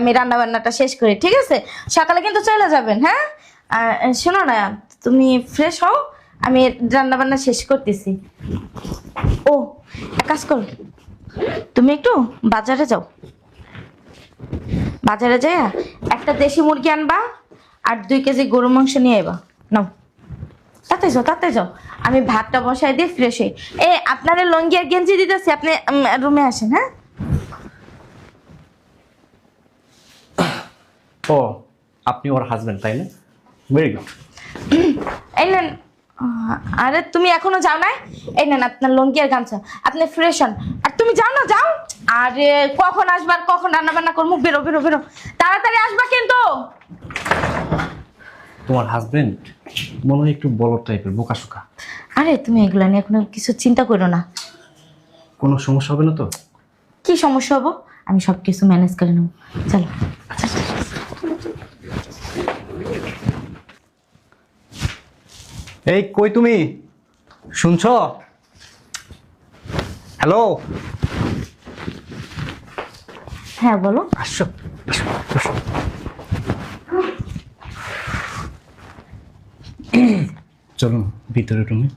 আমি রান্না বান্নাটা শেষ করি, ঠিক আছে? সকালে কিন্তু চলে যাবেন, হ্যাঁ? আর শোনো না, তুমি ফ্রেশ হও, আমি রান্না বান্না শেষ করতেছি। ও, এক কাজ করো, তুমি একটু বাজারে যাও, বাজারে যাই একটা দেশি মুরগি আনবা আর 2 কেজি গরু মাংস নিয়ে আইবা। নাও, তাতে যাও, তাতে যাও, আমি ভাতটা বসাই দিয়ে ফ্রেশ হই। আপনারা লঙ্গি আর গেঞ্জি দিতেছি, আপনি রুমে আসেন, হ্যাঁ? ও, আপনি ওর হাজবেন্ড তাই না? Very good. এই নেন। আরে তুমি এখনো যাও না? এই নেন আপনার লঙ্গি আর গামছা, আপনি ফ্রেশ হন। আর তুমি যাও না, যাও। আরে কখন আসবার, কখন রান্না বান্না করবো, বেরো বেরো বেরো, তাড়াতাড়ি আসবা কিন্তু। তোমার হাজবেন্ড মনে হয় একটু বলদ টাইপের, বোকাশোকা। আরে তুমি এগুলা নিয়ে কোনো কিছু চিন্তা করো না। কোনো সমস্যা হবে না তো? কি সমস্যা হবো, আমি সব কিছু ম্যানেজ করে নেবো। চলো। এই কই তুমি, শুনছো? হ্যালো, হ্যাঁ বলো। আসো আসো, আসো। চলুন ভিতরে রুমে।